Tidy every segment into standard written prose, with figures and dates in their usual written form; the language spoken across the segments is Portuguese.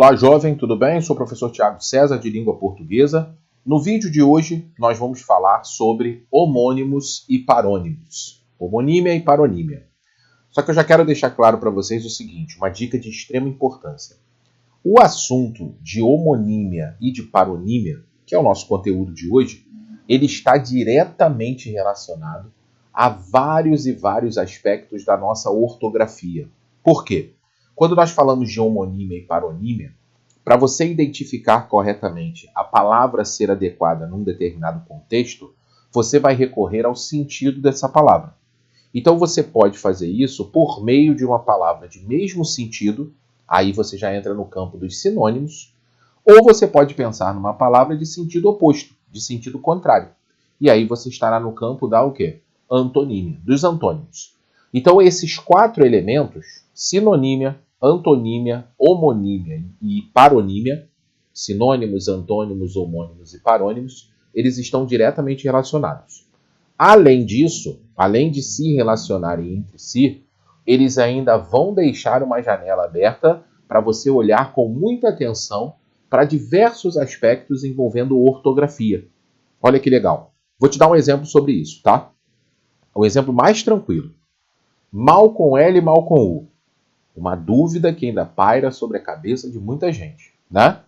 Olá, jovem, tudo bem? Sou o professor Tiago César, de Língua Portuguesa. No vídeo de hoje, nós vamos falar sobre homônimos e parônimos. Homonímia e paronímia. Só que eu já quero deixar claro para vocês o seguinte, uma dica de extrema importância. O assunto de homonímia e de paronímia, que é o nosso conteúdo de hoje, ele está diretamente relacionado a vários e vários aspectos da nossa ortografia. Por quê? Quando nós falamos de homonímia e paronímia, para você identificar corretamente a palavra ser adequada num determinado contexto, você vai recorrer ao sentido dessa palavra. Então você pode fazer isso por meio de uma palavra de mesmo sentido, aí você já entra no campo dos sinônimos, ou você pode pensar numa palavra de sentido oposto, de sentido contrário. E aí você estará no campo da o quê? Antonímia, dos antônimos. Então esses quatro elementos, sinonímia, antonímia, homonímia e paronímia, sinônimos, antônimos, homônimos e parônimos, eles estão diretamente relacionados. Além disso, além de se relacionarem entre si, eles ainda vão deixar uma janela aberta para você olhar com muita atenção para diversos aspectos envolvendo ortografia. Olha que legal. Vou te dar um exemplo sobre isso, tá? Um exemplo mais tranquilo. Mal com L e mal com U. Uma dúvida que ainda paira sobre a cabeça de muita gente, né?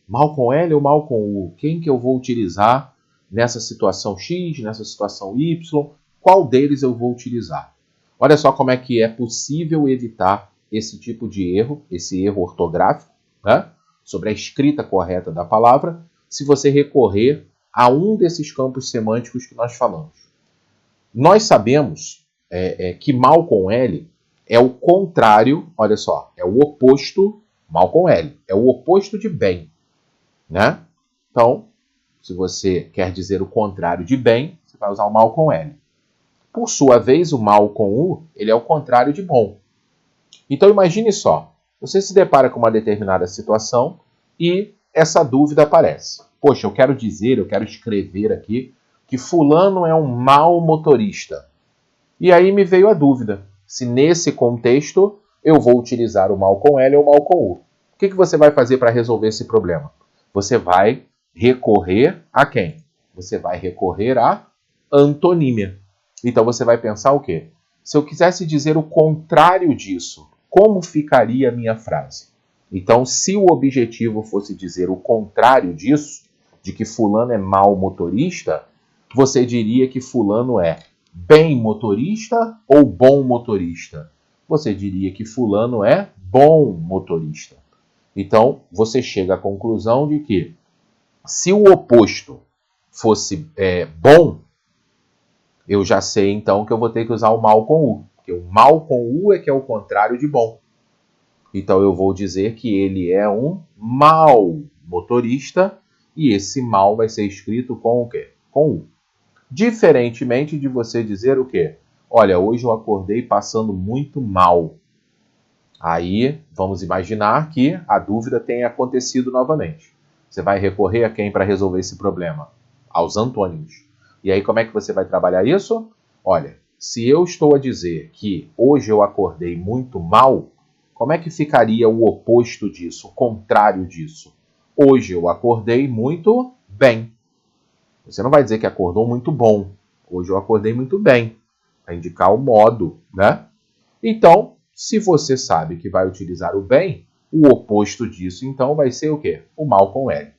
Mal com L ou mal com U? Quem que eu vou utilizar nessa situação X, nessa situação Y? Qual deles eu vou utilizar? Olha só como é que é possível evitar esse tipo de erro, esse erro ortográfico, né? Sobre a escrita correta da palavra, se você recorrer a um desses campos semânticos que nós falamos. Nós sabemos que mal com L é o contrário, olha só, é o oposto, mal com L, é o oposto de bem, né? Então, se você quer dizer o contrário de bem, você vai usar o mal com L. Por sua vez, o mal com U, ele é o contrário de bom. Então, imagine só, você se depara com uma determinada situação e essa dúvida aparece. Poxa, eu quero escrever aqui que fulano é um mau motorista. E aí me veio a dúvida. Se nesse contexto eu vou utilizar o mal com L ou o mal com U. O que você vai fazer para resolver esse problema? Você vai recorrer a quem? Você vai recorrer à antonímia. Então você vai pensar o quê? Se eu quisesse dizer o contrário disso, como ficaria a minha frase? Então, se o objetivo fosse dizer o contrário disso, de que fulano é mau motorista, você diria que fulano é bem motorista ou bom motorista? Você diria que fulano é bom motorista. Então, você chega à conclusão de que se o oposto fosse bom, eu já sei então que eu vou ter que usar o mal com U. Porque o mal com U é que é o contrário de bom. Então, eu vou dizer que ele é um mau motorista e esse mal vai ser escrito com o quê? Com U. Diferentemente de você dizer o quê? Olha, hoje eu acordei passando muito mal. Aí, vamos imaginar que a dúvida tenha acontecido novamente. Você vai recorrer a quem para resolver esse problema? Aos antônimos. E aí, como é que você vai trabalhar isso? Olha, se eu estou a dizer que hoje eu acordei muito mal, como é que ficaria o oposto disso, o contrário disso? Hoje eu acordei muito bem. Você não vai dizer que acordou muito bom. Hoje eu acordei muito bem. Vai indicar o modo, né? Então, se você sabe que vai utilizar o bem, o oposto disso, então, vai ser o quê? O mal com L.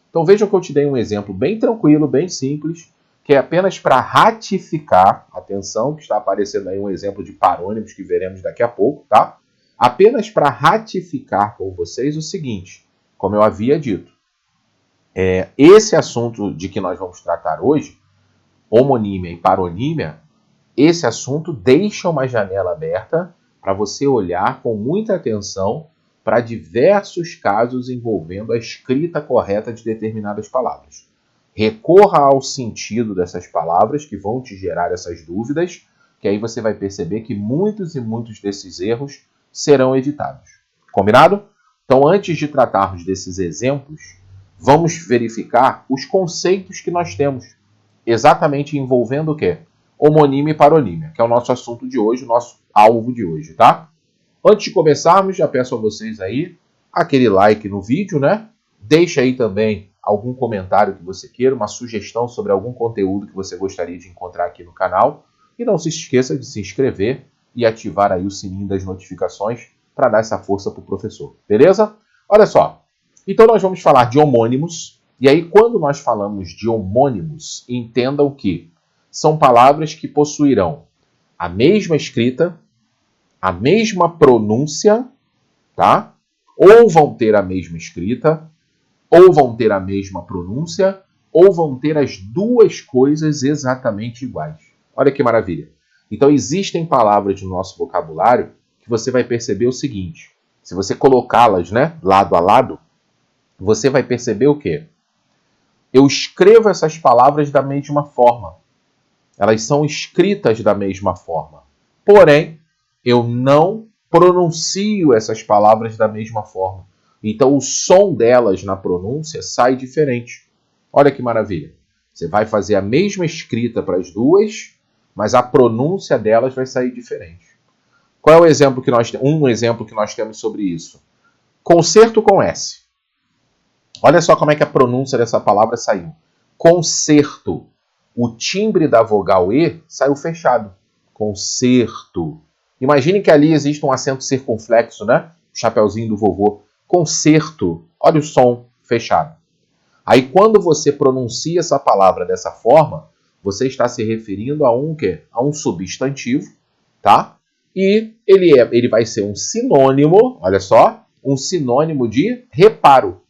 Então, veja que eu te dei um exemplo bem tranquilo, bem simples, que é apenas para ratificar, atenção, que está aparecendo aí um exemplo de parônimos que veremos daqui a pouco, tá? Apenas para ratificar com vocês o seguinte, como eu havia dito, esse assunto de que nós vamos tratar hoje, homonímia e paronímia, esse assunto deixa uma janela aberta para você olhar com muita atenção para diversos casos envolvendo a escrita correta de determinadas palavras. Recorra ao sentido dessas palavras que vão te gerar essas dúvidas, que aí você vai perceber que muitos e muitos desses erros serão evitados. Combinado? Então, antes de tratarmos desses exemplos, vamos verificar os conceitos que nós temos, exatamente envolvendo o quê? Homonímia e paronímia, que é o nosso assunto de hoje, o nosso alvo de hoje, tá? Antes de começarmos, já peço a vocês aí aquele like no vídeo, né? Deixa aí também algum comentário que você queira, uma sugestão sobre algum conteúdo que você gostaria de encontrar aqui no canal. E não se esqueça de se inscrever e ativar aí o sininho das notificações para dar essa força para o professor, beleza? Olha só, então nós vamos falar de homônimos, e aí quando nós falamos de homônimos, entendam que são palavras que possuirão a mesma escrita, a mesma pronúncia, tá? Ou vão ter a mesma escrita, ou vão ter a mesma pronúncia, ou vão ter as duas coisas exatamente iguais. Olha que maravilha. Então existem palavras no nosso vocabulário que você vai perceber o seguinte: se você colocá-las, né, lado a lado, você vai perceber o quê? Eu escrevo essas palavras da mesma forma. Elas são escritas da mesma forma. Porém, eu não pronuncio essas palavras da mesma forma. Então, o som delas na pronúncia sai diferente. Olha que maravilha. Você vai fazer a mesma escrita para as duas, mas a pronúncia delas vai sair diferente. Qual é o exemplo que nós temos? Um exemplo que nós temos sobre isso. Concerto com S. Olha só como é que a pronúncia dessa palavra saiu. Concerto. O timbre da vogal E saiu fechado. Concerto. Imagine que ali existe um acento circunflexo, né? O chapeuzinho do vovô. Concerto. Olha o som fechado. Aí quando você pronuncia essa palavra dessa forma, você está se referindo a um quê? A um substantivo, tá? E ele vai ser um sinônimo, olha só, um sinônimo de reparo.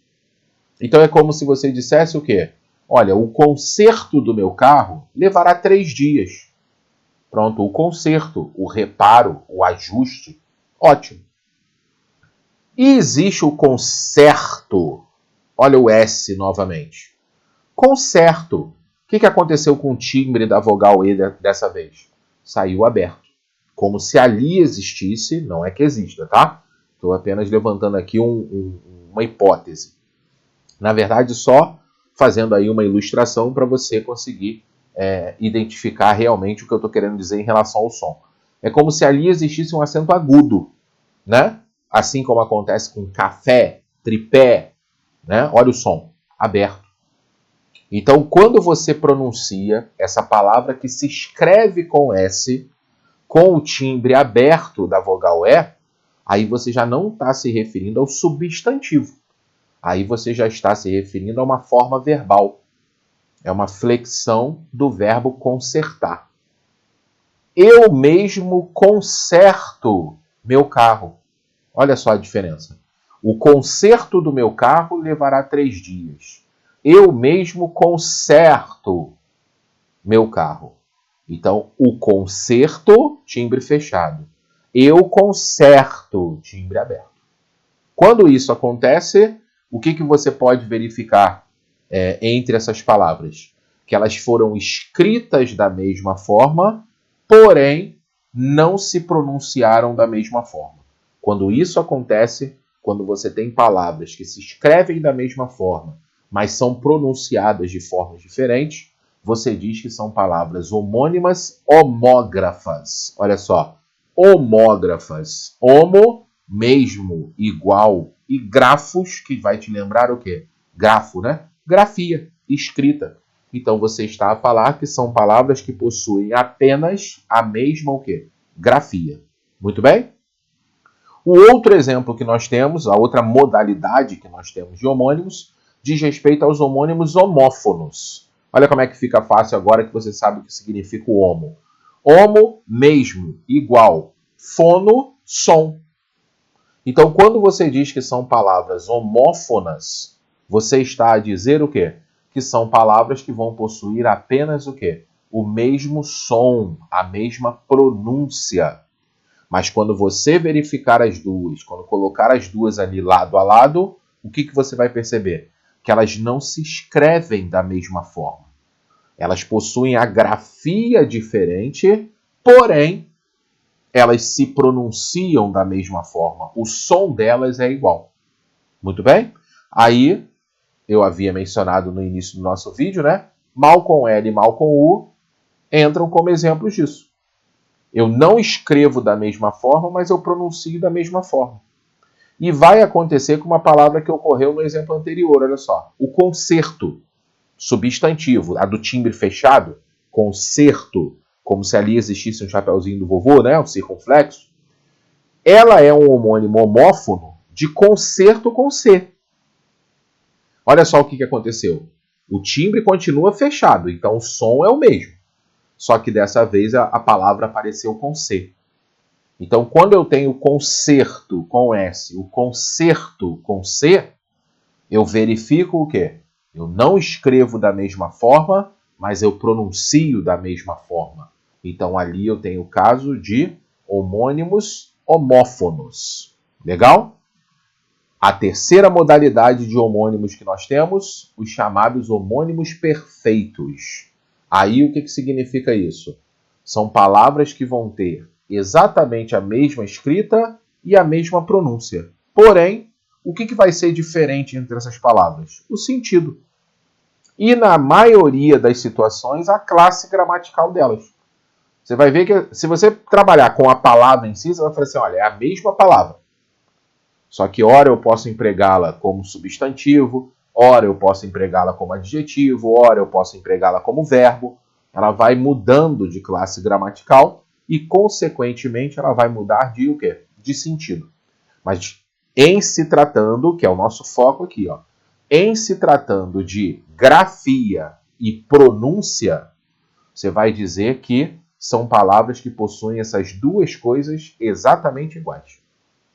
Então é como se você dissesse o quê? Olha, o conserto do meu carro levará 3 dias. Pronto, o conserto, o reparo, o ajuste. Ótimo. E existe o concerto. Olha o S novamente. Concerto. O que aconteceu com o timbre da vogal E dessa vez? Saiu aberto. Como se ali existisse, não é que exista, tá? Estou apenas levantando aqui uma hipótese. Na verdade, só fazendo aí uma ilustração para você conseguir identificar realmente o que eu estou querendo dizer em relação ao som. É como se ali existisse um acento agudo, né? Assim como acontece com café, tripé, né? Olha o som, aberto. Então, quando você pronuncia essa palavra que se escreve com S, com o timbre aberto da vogal E, aí você já não está se referindo ao substantivo. Aí você já está se referindo a uma forma verbal. É uma flexão do verbo consertar. Eu mesmo conserto meu carro. Olha só a diferença. O conserto do meu carro levará 3 dias. Eu mesmo conserto meu carro. Então, o conserto, timbre fechado. Eu conserto, timbre aberto. Quando isso acontece, o que você pode verificar entre essas palavras? Que elas foram escritas da mesma forma, porém não se pronunciaram da mesma forma. Quando isso acontece, quando você tem palavras que se escrevem da mesma forma, mas são pronunciadas de formas diferentes, você diz que são palavras homônimas homógrafas. Olha só, homógrafas. Homo, mesmo, igual, e grafos, que vai te lembrar o quê? Grafo, né? Grafia, escrita. Então você está a falar que são palavras que possuem apenas a mesma o quê? Grafia. Muito bem? O outro exemplo que nós temos, a outra modalidade que nós temos de homônimos, diz respeito aos homônimos homófonos. Olha como é que fica fácil agora que você sabe o que significa o homo. Homo, mesmo, igual. Fono, som. Então, quando você diz que são palavras homófonas, você está a dizer o quê? Que são palavras que vão possuir apenas o quê? O mesmo som, a mesma pronúncia. Mas quando você verificar as duas, quando colocar as duas ali lado a lado, o que você vai perceber? Que elas não se escrevem da mesma forma. Elas possuem a grafia diferente, porém, elas se pronunciam da mesma forma. O som delas é igual. Muito bem? Aí, eu havia mencionado no início do nosso vídeo, né? Mal com L e mal com U entram como exemplos disso. Eu não escrevo da mesma forma, mas eu pronuncio da mesma forma. E vai acontecer com uma palavra que ocorreu no exemplo anterior, olha só. O concerto, substantivo, a do timbre fechado, concerto, como se ali existisse um chapeuzinho do vovô, né? Um circunflexo. Ela é um homônimo homófono de concerto com C. Olha só o que aconteceu. O timbre continua fechado, então o som é o mesmo. Só que dessa vez a palavra apareceu com C. Então, quando eu tenho concerto com S, o concerto com C, eu verifico o quê? Eu não escrevo da mesma forma, mas eu pronuncio da mesma forma. Então, ali eu tenho o caso de homônimos homófonos. Legal? A terceira modalidade de homônimos que nós temos, os chamados homônimos perfeitos. Aí, o que significa isso? São palavras que vão ter exatamente a mesma escrita e a mesma pronúncia. Porém, o que vai ser diferente entre essas palavras? O sentido. E, na maioria das situações, a classe gramatical delas. Você vai ver que, se você trabalhar com a palavra em si, você vai falar assim, olha, é a mesma palavra. Só que, ora eu posso empregá-la como substantivo, ora eu posso empregá-la como adjetivo, ora eu posso empregá-la como verbo. Ela vai mudando de classe gramatical e, consequentemente, ela vai mudar de o quê? De sentido. Mas em se tratando, que é o nosso foco aqui, ó, em se tratando de grafia e pronúncia, você vai dizer que são palavras que possuem essas duas coisas exatamente iguais.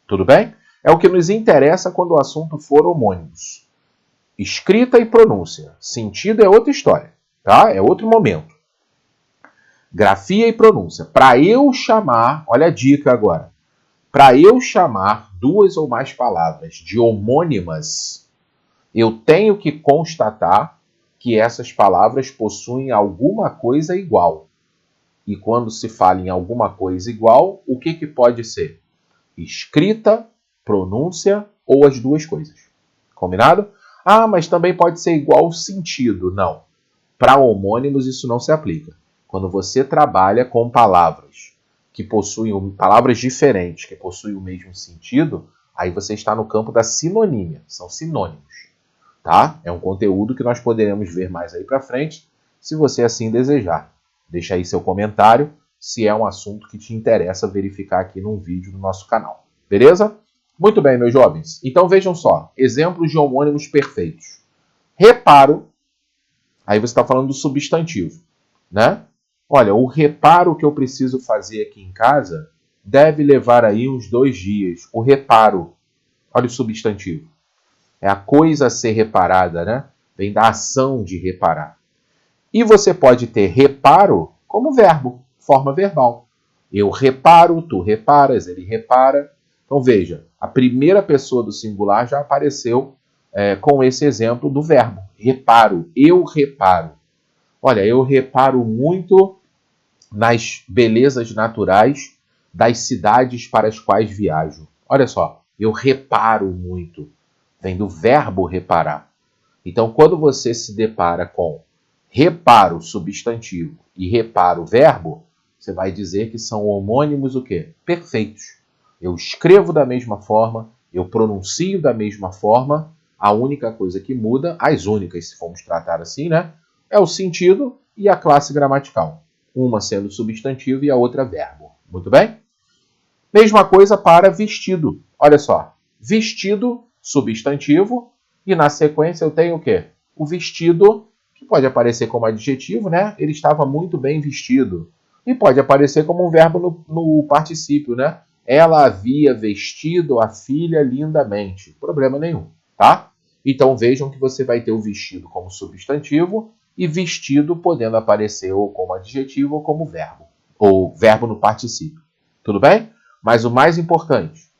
Tudo bem? É o que nos interessa quando o assunto for homônimos. Escrita e pronúncia. Sentido é outra história, tá? É outro momento. Grafia e pronúncia. Para eu chamar, olha a dica agora. Para eu chamar duas ou mais palavras de homônimas, eu tenho que constatar que essas palavras possuem alguma coisa igual. E quando se fala em alguma coisa igual, o que pode ser? Escrita, pronúncia ou as duas coisas. Combinado? Ah, mas também pode ser igual sentido. Não. Para homônimos isso não se aplica. Quando você trabalha com palavras que possuem palavras diferentes, que possuem o mesmo sentido, aí você está no campo da sinonímia. São sinônimos. Tá? É um conteúdo que nós poderemos ver mais aí para frente, se você assim desejar. Deixa aí seu comentário, se é um assunto que te interessa verificar aqui num vídeo do nosso canal. Beleza? Muito bem, meus jovens. Então vejam só, exemplos de homônimos perfeitos. Reparo, aí você está falando do substantivo, né? Olha, o reparo que eu preciso fazer aqui em casa deve levar aí uns 2 dias. O reparo, olha o substantivo. É a coisa a ser reparada, né? Vem da ação de reparar. E você pode ter reparo como verbo, forma verbal. Eu reparo, tu reparas, ele repara. Então veja, a primeira pessoa do singular já apareceu com esse exemplo do verbo. Reparo, eu reparo. Olha, eu reparo muito nas belezas naturais das cidades para as quais viajo. Olha só, eu reparo muito. Vem do verbo reparar. Então, quando você se depara com reparo substantivo e reparo verbo, você vai dizer que são homônimos o quê? Perfeitos. Eu escrevo da mesma forma, eu pronuncio da mesma forma, a única coisa que muda, as únicas, se formos tratar assim, né? É o sentido e a classe gramatical. Uma sendo substantivo e a outra verbo. Muito bem? Mesma coisa para vestido. Olha só, vestido, substantivo, e na sequência eu tenho o quê? O vestido, que pode aparecer como adjetivo, né? Ele estava muito bem vestido. E pode aparecer como um verbo no particípio, né? Ela havia vestido a filha lindamente. Problema nenhum, tá? Então vejam que você vai ter o vestido como substantivo e vestido podendo aparecer ou como adjetivo ou como verbo. Ou verbo no particípio. Tudo bem? Mas o mais importante,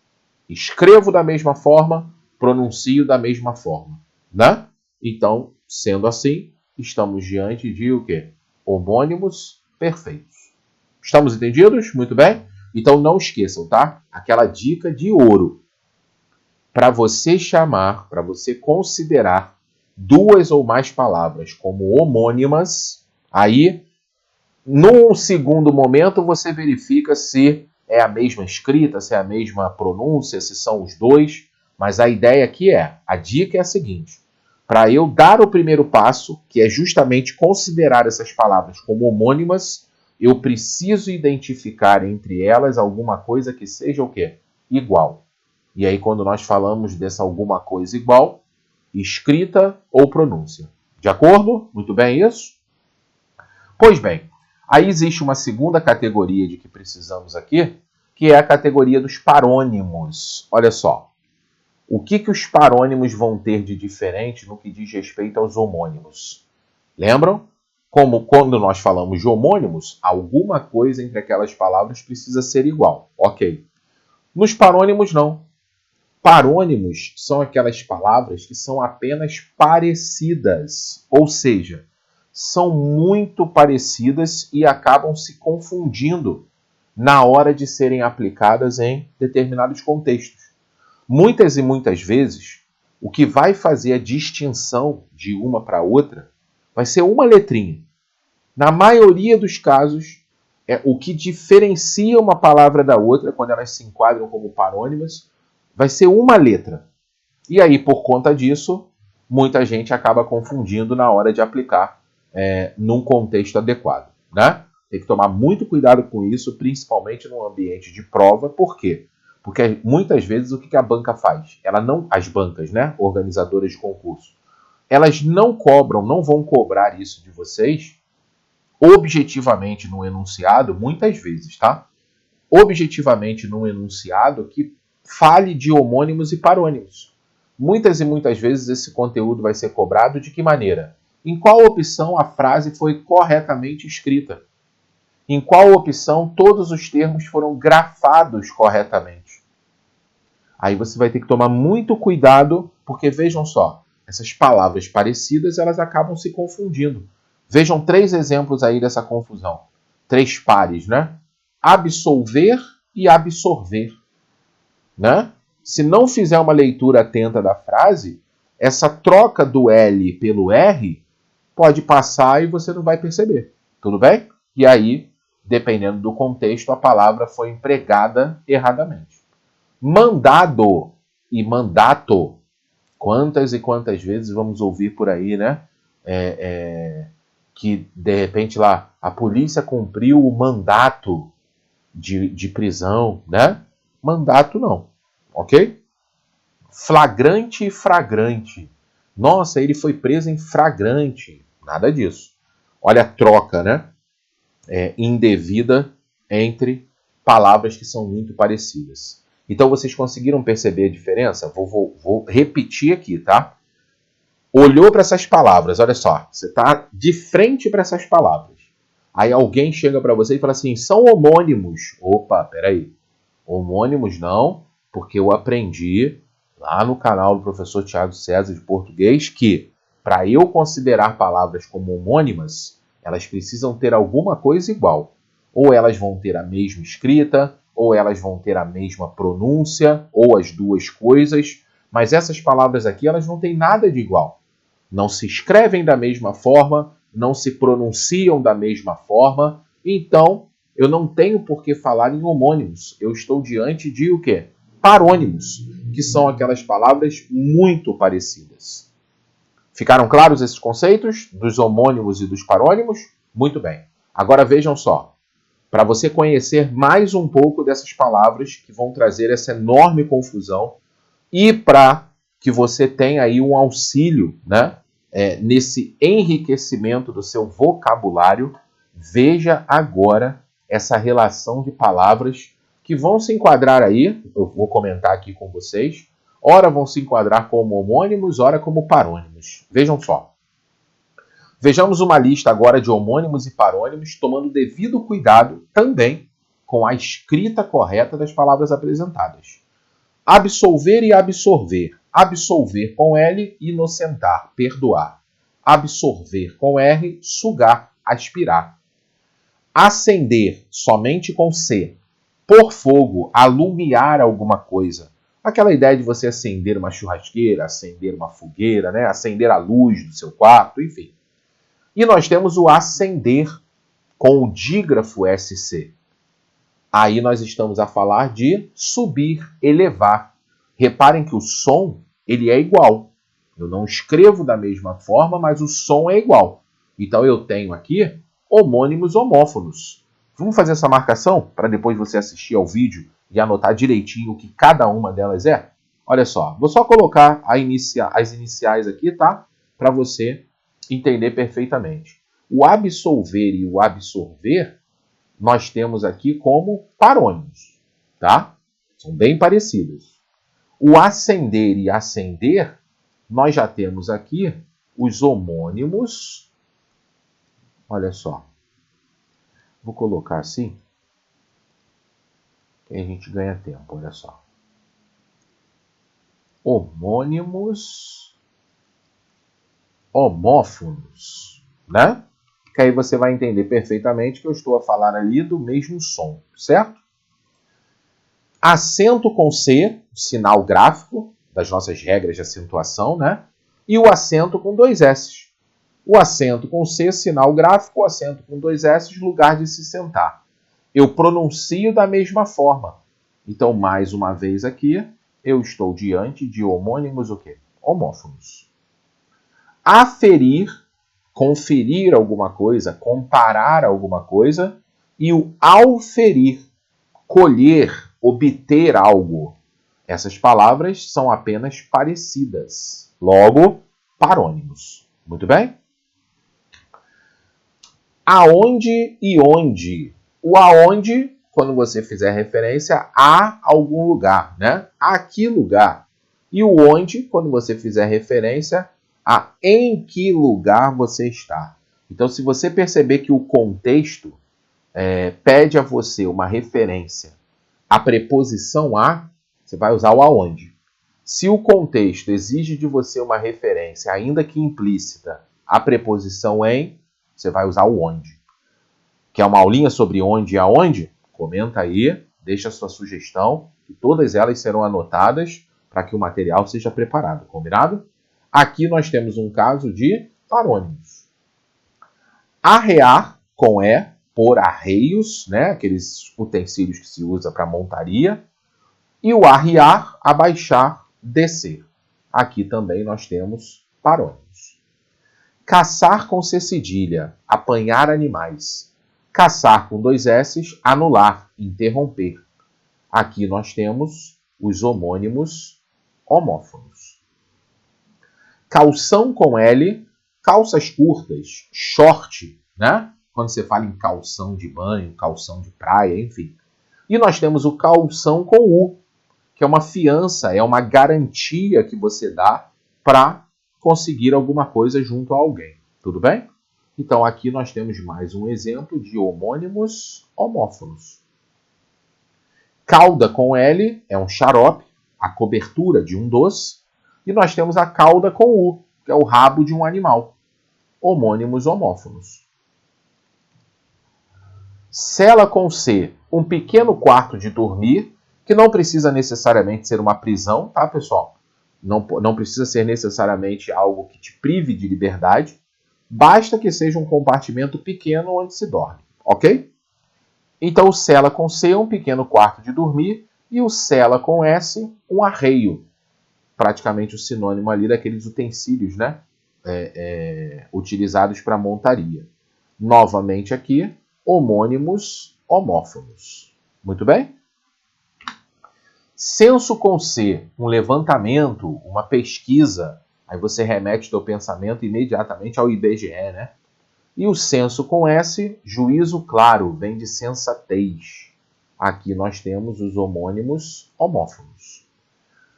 escrevo da mesma forma, pronuncio da mesma forma, né? Então, sendo assim, estamos diante de o quê? Homônimos perfeitos. Estamos entendidos? Muito bem? Então não esqueçam, tá? Aquela dica de ouro. Para você chamar, para você considerar duas ou mais palavras como homônimas, aí, num segundo momento, você verifica se é a mesma escrita, se é a mesma pronúncia, se são os dois. Mas a ideia aqui a dica é a seguinte: para eu dar o primeiro passo, que é justamente considerar essas palavras como homônimas, eu preciso identificar entre elas alguma coisa que seja o quê? Igual. E aí, quando nós falamos dessa alguma coisa igual, escrita ou pronúncia. De acordo? Muito bem isso? Pois bem, aí existe uma segunda categoria de que precisamos aqui, que é a categoria dos parônimos. Olha só. O que os parônimos vão ter de diferente no que diz respeito aos homônimos? Lembram? Como quando nós falamos de homônimos, alguma coisa entre aquelas palavras precisa ser igual. Ok. Nos parônimos, não. Parônimos são aquelas palavras que são apenas parecidas, ou seja, são muito parecidas e acabam se confundindo na hora de serem aplicadas em determinados contextos. Muitas e muitas vezes, o que vai fazer a distinção de uma para outra vai ser uma letrinha. Na maioria dos casos, o que diferencia uma palavra da outra, quando elas se enquadram como parônimas, vai ser uma letra. E aí, por conta disso, muita gente acaba confundindo na hora de aplicar num contexto adequado, né? Tem que tomar muito cuidado com isso, principalmente no ambiente de prova. Por quê? Porque muitas vezes o que a banca faz? As bancas, né, organizadoras de concurso, elas não vão cobrar isso de vocês objetivamente no enunciado, muitas vezes, tá? Objetivamente no enunciado que fale de homônimos e parônimos. Muitas e muitas vezes esse conteúdo vai ser cobrado de que maneira? Em qual opção a frase foi corretamente escrita? Em qual opção todos os termos foram grafados corretamente? Aí você vai ter que tomar muito cuidado, porque vejam só, essas palavras parecidas, elas acabam se confundindo. Vejam 3 exemplos aí dessa confusão. 3 pares, né? Absolver e absorver, né? Se não fizer uma leitura atenta da frase, essa troca do L pelo R pode passar e você não vai perceber. Tudo bem? E aí, dependendo do contexto, a palavra foi empregada erradamente. Mandado e mandato. Quantas e quantas vezes vamos ouvir por aí, né? Que, de repente, lá, a polícia cumpriu o mandato de prisão, né? Mandato não, ok? Flagrante e fragrante. Nossa, ele foi preso em flagrante. Nada disso. Olha a troca, né? Indevida entre palavras que são muito parecidas. Então, vocês conseguiram perceber a diferença? Vou repetir aqui, tá? Olhou para essas palavras, olha só. Você está de frente para essas palavras. Aí alguém chega para você e fala assim, são homônimos. Opa, peraí. Homônimos não, porque eu aprendi lá no canal do professor Thiago César de português que, para eu considerar palavras como homônimas, elas precisam ter alguma coisa igual. Ou elas vão ter a mesma escrita, ou elas vão ter a mesma pronúncia, ou as duas coisas, mas essas palavras aqui, elas não têm nada de igual. Não se escrevem da mesma forma, não se pronunciam da mesma forma, então eu não tenho por que falar em homônimos. Eu estou diante de o quê? Parônimos, que são aquelas palavras muito parecidas. Ficaram claros esses conceitos dos homônimos e dos parônimos? Muito bem. Agora vejam só. Para você conhecer mais um pouco dessas palavras que vão trazer essa enorme confusão e para que você tenha aí um auxílio, né, nesse enriquecimento do seu vocabulário, veja agora essa relação de palavras que vão se enquadrar aí, eu vou comentar aqui com vocês, ora vão se enquadrar como homônimos, ora como parônimos. Vejam só. Vejamos uma lista agora de homônimos e parônimos, tomando devido cuidado também com a escrita correta das palavras apresentadas. Absolver e absorver. Absolver com L, inocentar, perdoar. Absorver com R, sugar, aspirar. Acender, somente com C. Pôr fogo, alumiar alguma coisa. Aquela ideia de você acender uma churrasqueira, acender uma fogueira, né? Acender a luz do seu quarto, enfim. E nós temos o acender com o dígrafo SC. Aí nós estamos a falar de subir, elevar. Reparem que o som ele é igual. Eu não escrevo da mesma forma, mas o som é igual. Então eu tenho aqui homônimos homófonos. Vamos fazer essa marcação para depois você assistir ao vídeo e anotar direitinho o que cada uma delas é? Olha só, vou só colocar as iniciais aqui, tá? Para você entender perfeitamente. O absolver e o absorver, nós temos aqui como parônimos, tá? São bem parecidos. O ascender e ascender, nós já temos aqui os homônimos. Olha só. Vou colocar assim, que a gente ganha tempo, olha só. Homônimos homófonos, né? Que aí você vai entender perfeitamente que eu estou a falar ali do mesmo som, certo? Acento com C, sinal gráfico das nossas regras de acentuação, né? E o acento com 2 S. O acento com C, sinal gráfico, o acento com 2 S, lugar de se sentar. Eu pronuncio da mesma forma. Então, mais uma vez aqui, eu estou diante de homônimos o quê? Homófonos. Aferir, conferir alguma coisa, comparar alguma coisa. E o auferir, colher, obter algo. Essas palavras são apenas parecidas. Logo, parônimos. Muito bem? Aonde e onde. O aonde, quando você fizer referência a algum lugar, né? A que lugar. E o onde, quando você fizer referência a em que lugar você está. Então, se você perceber que o contexto pede a você uma referência à preposição a, você vai usar o aonde. Se o contexto exige de você uma referência, ainda que implícita, à preposição em, você vai usar o onde. Quer uma aulinha sobre onde e aonde? Comenta aí, deixa a sua sugestão, que todas elas serão anotadas para que o material seja preparado, combinado? Aqui nós temos um caso de parônimos. Arrear, com E, por arreios, né? Aqueles utensílios que se usa para montaria. E o arriar, abaixar, descer. Aqui também nós temos parônimos. Caçar com C cedilha, apanhar animais. Caçar com 2 S, anular, interromper. Aqui nós temos os homônimos homófonos. Calção com L, calças curtas, short, né? Quando você fala em calção de banho, calção de praia, enfim. E nós temos o calção com U, que é uma fiança, é uma garantia que você dá para conseguir alguma coisa junto a alguém. Tudo bem? Então aqui nós temos mais um exemplo de homônimos homófonos. Cauda com L é um xarope, a cobertura de um doce. E nós temos a cauda com U, que é o rabo de um animal. Homônimos homófonos. Cela com C, um pequeno quarto de dormir, que não precisa necessariamente ser uma prisão, tá, pessoal? Não precisa ser necessariamente algo que te prive de liberdade. Basta que seja um compartimento pequeno onde se dorme, ok? Então, o cela com C é um pequeno quarto de dormir e o cela com S, um arreio. Praticamente o sinônimo ali daqueles utensílios, né? Utilizados para montaria. Novamente aqui, homônimos homófonos. Muito bem? Censo com C, um levantamento, uma pesquisa. Aí você remete o seu pensamento imediatamente ao IBGE, né? E o censo com S, juízo claro, vem de sensatez. Aqui nós temos os homônimos homófonos.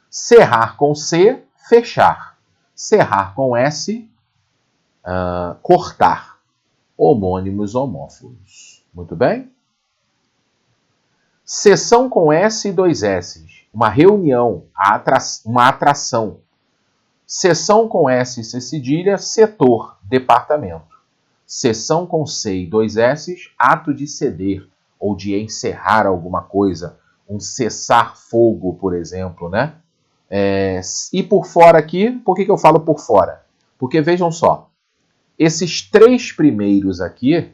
Cerrar com C, fechar. Cerrar com S, cortar. Homônimos homófonos. Muito bem? Sessão com S e 2 S. Uma reunião, uma atração. Sessão com S e C cedilha, setor, departamento. Sessão com C e 2 S, ato de ceder ou de encerrar alguma coisa. Um cessar-fogo, por exemplo, né? E por fora aqui, por que eu falo por fora? Porque vejam só, esses 3 primeiros aqui,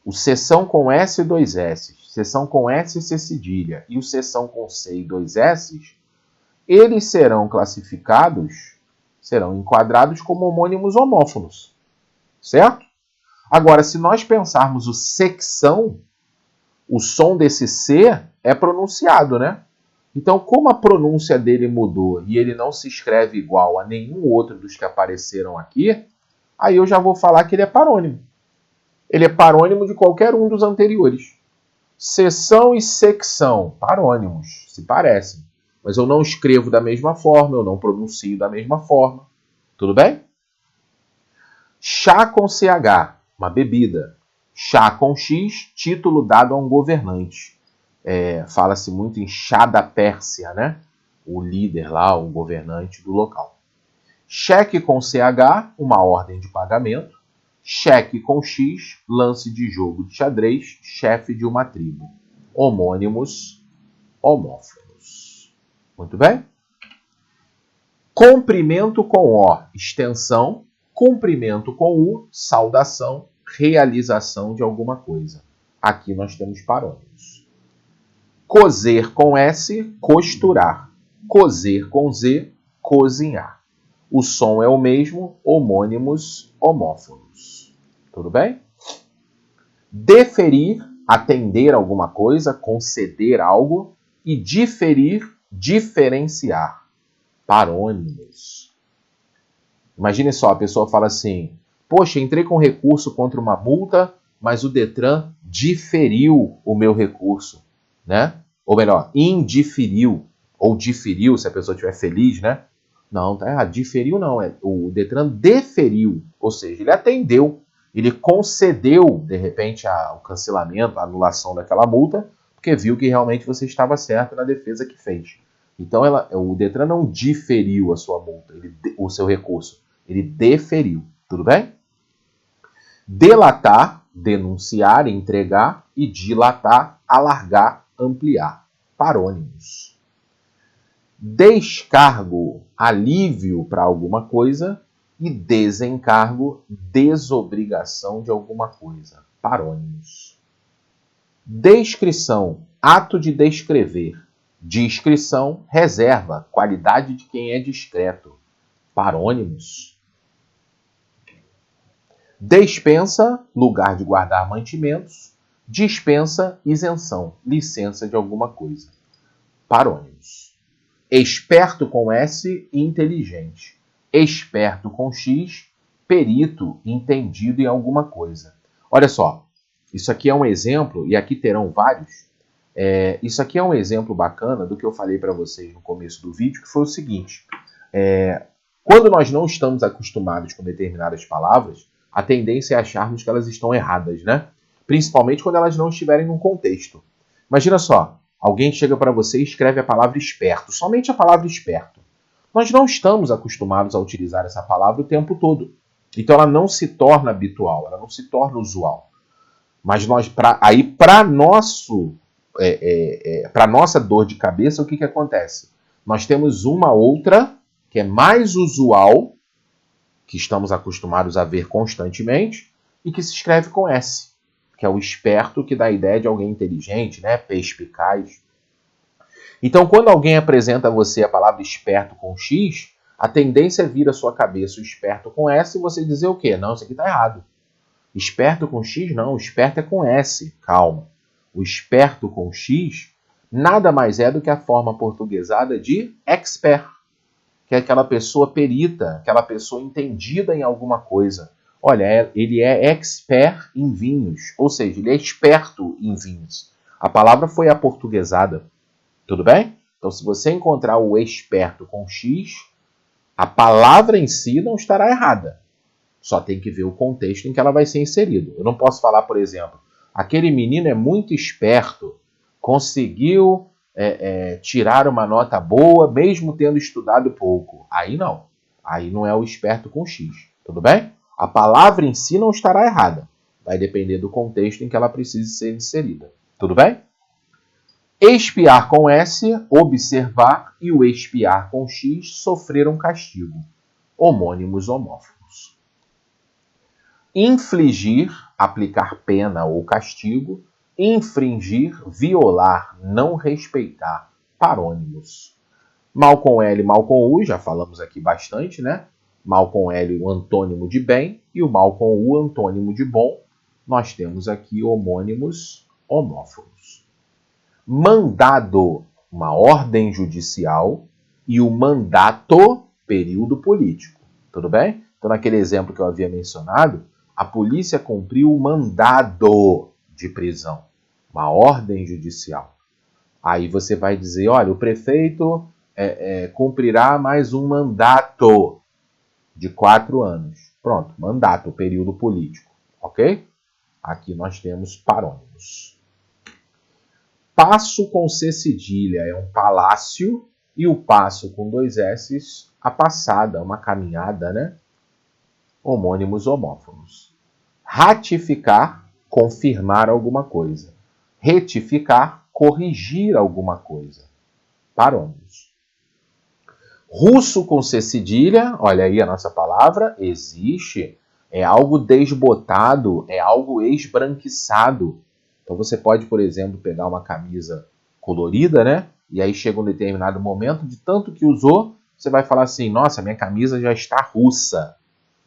o sessão com S e 2 S, seção com S e C cedilha, e o seção com C e 2 S, eles serão classificados, serão enquadrados como homônimos homófonos, certo? Agora, se nós pensarmos o secção, o som desse C é pronunciado, né? Então, como a pronúncia dele mudou e ele não se escreve igual a nenhum outro dos que apareceram aqui, aí eu já vou falar que ele é parônimo. Ele é parônimo de qualquer um dos anteriores. Seção e secção, parônimos, se parecem. Mas eu não escrevo da mesma forma, eu não pronuncio da mesma forma. Tudo bem? Chá com CH, uma bebida. Chá com X, título dado a um governante. Fala-se muito em chá da Pérsia, né? O líder lá, o governante do local. Cheque com CH, uma ordem de pagamento. Cheque com X, lance de jogo de xadrez, chefe de uma tribo. Homônimos, homófonos. Muito bem? Comprimento com O, extensão. Cumprimento com U, saudação, realização de alguma coisa. Aqui nós temos parônimos. Cozer com S, costurar. Cozer com Z, cozinhar. O som é o mesmo, homônimos, homófonos. Tudo bem? Deferir, atender alguma coisa, conceder algo. E diferir, diferenciar. Parônimos. Imagine só, a pessoa fala assim, poxa, entrei com recurso contra uma multa, mas o Detran diferiu o meu recurso, né? Ou melhor, indiferiu, ou diferiu, se a pessoa estiver feliz, né? Não, tá errado. Diferiu não, o Detran deferiu, ou seja, ele atendeu, ele concedeu, de repente, o cancelamento, a anulação daquela multa, porque viu que realmente você estava certo na defesa que fez. Então, o Detran não diferiu a sua multa, o seu recurso, ele deferiu, tudo bem? Delatar, denunciar, entregar, e dilatar, alargar, ampliar. Parônimos. Descargo, alívio para alguma coisa, e desencargo, desobrigação de alguma coisa. Parônimos. Descrição, ato de descrever. Discrição, reserva, qualidade de quem é discreto. Parônimos. Despensa, lugar de guardar mantimentos. Dispensa, isenção, licença de alguma coisa. Parônimos. Esperto com S, inteligente. Esperto com X, perito, entendido em alguma coisa. Olha só, isso aqui é um exemplo, e aqui terão vários. Isso aqui é um exemplo bacana do que eu falei para vocês no começo do vídeo, que foi o seguinte. Quando nós não estamos acostumados com determinadas palavras, a tendência é acharmos que elas estão erradas, né? Principalmente quando elas não estiverem num contexto. Imagina só, alguém chega para você e escreve a palavra esperto, somente a palavra esperto. Nós não estamos acostumados a utilizar essa palavra o tempo todo. Então ela não se torna habitual, ela não se torna usual. Mas para nossa dor de cabeça, o que acontece? Nós temos uma outra que é mais usual, que estamos acostumados a ver constantemente, e que se escreve com S, que é o esperto, que dá a ideia de alguém inteligente, né? Perspicaz. Então, quando alguém apresenta a você a palavra esperto com X, a tendência é vir à sua cabeça o esperto com S e você dizer o quê? Não, isso aqui está errado. Esperto com X, não, o esperto é com S. Calma. O esperto com X nada mais é do que a forma portuguesada de expert, que é aquela pessoa perita, aquela pessoa entendida em alguma coisa. Olha, ele é expert em vinhos, ou seja, ele é esperto em vinhos. A palavra foi aportuguesada, tudo bem? Então, se você encontrar o esperto com X, a palavra em si não estará errada. Só tem que ver o contexto em que ela vai ser inserida. Eu não posso falar, por exemplo, aquele menino é muito esperto, conseguiu tirar uma nota boa, mesmo tendo estudado pouco. Aí não. Aí não é o esperto com X. Tudo bem? A palavra em si não estará errada. Vai depender do contexto em que ela precise ser inserida. Tudo bem? Espiar com S, observar, e o espiar com X, sofrer um castigo. Homônimos homófonos. Infligir, aplicar pena ou castigo. infringir, violar, não respeitar. Parônimos. Mal com L, mal com U, já falamos aqui bastante, né? Mal com L, o antônimo de bem, e o mal com U, antônimo de bom. Nós temos aqui homônimos homófonos. Mandado, uma ordem judicial, e o mandato, período político. Tudo bem? Então, naquele exemplo que eu havia mencionado, a polícia cumpriu o mandado de prisão, uma ordem judicial. Aí você vai dizer, olha, o prefeito cumprirá mais um mandato de 4 anos. Pronto, mandato, período político, ok? Aqui nós temos parônimos. Passo com C cedilha é um palácio, e o passo com 2 S's, a passada, uma caminhada, né? Homônimos homófonos. Ratificar, confirmar alguma coisa. Retificar, corrigir alguma coisa. Parônimos. Russo com C cedilha, olha aí a nossa palavra, existe, é algo desbotado, é algo esbranquiçado. Então você pode, por exemplo, pegar uma camisa colorida, né? E aí chega um determinado momento, de tanto que usou, você vai falar assim, nossa, minha camisa já está russa.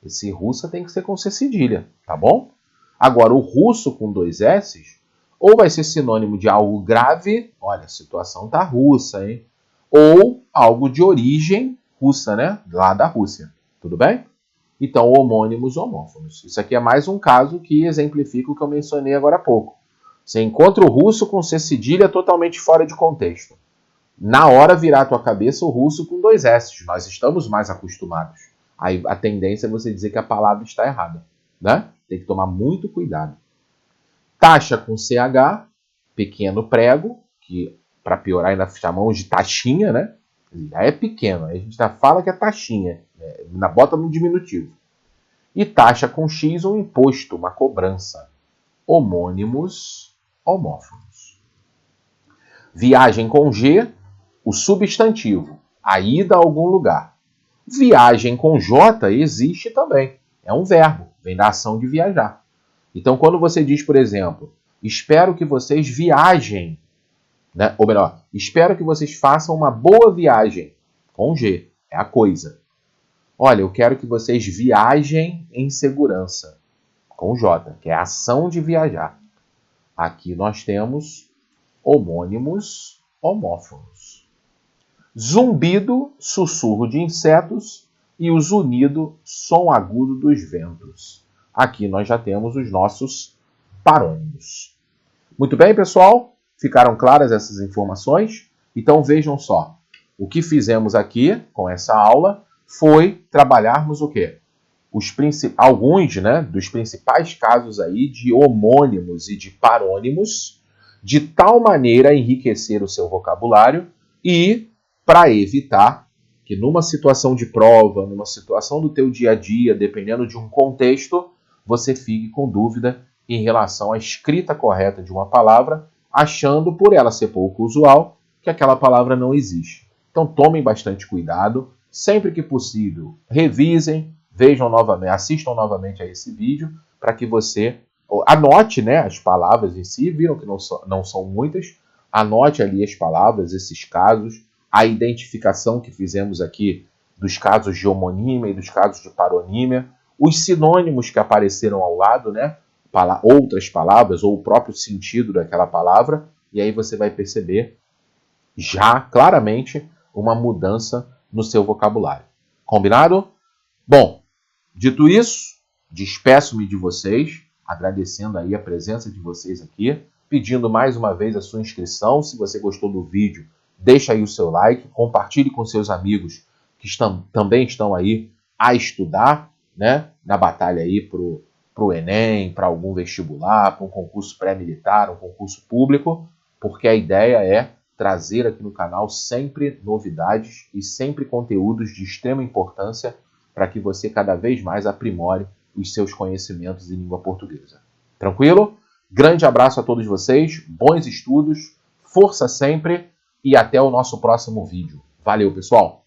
Esse russa tem que ser com C cedilha, tá bom? Agora, o russo com 2 S's, ou vai ser sinônimo de algo grave, olha, a situação tá russa, hein? Ou algo de origem russa, né? Lá da Rússia, tudo bem? Então, homônimos homófonos. Isso aqui é mais um caso que exemplifica o que eu mencionei agora há pouco. Você encontra o russo com C cedilha totalmente fora de contexto. Na hora virar a tua cabeça o russo com 2 S's. Nós estamos mais acostumados. Aí a tendência é você dizer que a palavra está errada, né? Tem que tomar muito cuidado. Taxa com CH, pequeno prego, que para piorar ainda chamamos de taxinha, né? Já é pequeno, aí a gente já fala que é taxinha, ainda bota no diminutivo. E taxa com X, um imposto, uma cobrança. Homônimos homófonos. Viagem com G, o substantivo, a ida a algum lugar. Viagem com J existe também, é um verbo, vem da ação de viajar. Então, quando você diz, por exemplo, espero que vocês viajem, né? Ou melhor, espero que vocês façam uma boa viagem, com G, é a coisa. Olha, eu quero que vocês viajem em segurança, com J, que é a ação de viajar. Aqui nós temos homônimos homófonos. Zumbido, sussurro de insetos, e o zunido, som agudo dos ventos. Aqui nós já temos os nossos parônimos. Muito bem, pessoal? Ficaram claras essas informações? Então vejam só. O que fizemos aqui com essa aula foi trabalharmos o quê? Alguns, né, dos principais casos aí de homônimos e de parônimos, de tal maneira a enriquecer o seu vocabulário e para evitar que numa situação de prova, numa situação do teu dia a dia, dependendo de um contexto, você fique com dúvida em relação à escrita correta de uma palavra, achando, por ela ser pouco usual, que aquela palavra não existe. Então tomem bastante cuidado, sempre que possível, revisem, vejam novamente, assistam novamente a esse vídeo, para que você anote, né, as palavras em si, viram que não são muitas, anote ali as palavras, esses casos, a identificação que fizemos aqui dos casos de homonímia e dos casos de paronímia, os sinônimos que apareceram ao lado, né, outras palavras ou o próprio sentido daquela palavra, e aí você vai perceber já claramente uma mudança no seu vocabulário. Combinado? Bom, dito isso, despeço-me de vocês, agradecendo aí a presença de vocês aqui, pedindo mais uma vez a sua inscrição. Se você gostou do vídeo, deixa aí o seu like, compartilhe com seus amigos que também estão aí a estudar, né, na batalha aí pro Enem, para algum vestibular, para um concurso pré-militar, um concurso público, porque a ideia é trazer aqui no canal sempre novidades e sempre conteúdos de extrema importância para que você cada vez mais aprimore os seus conhecimentos em língua portuguesa. Tranquilo? Grande abraço a todos vocês, bons estudos, força sempre e até o nosso próximo vídeo. Valeu, pessoal!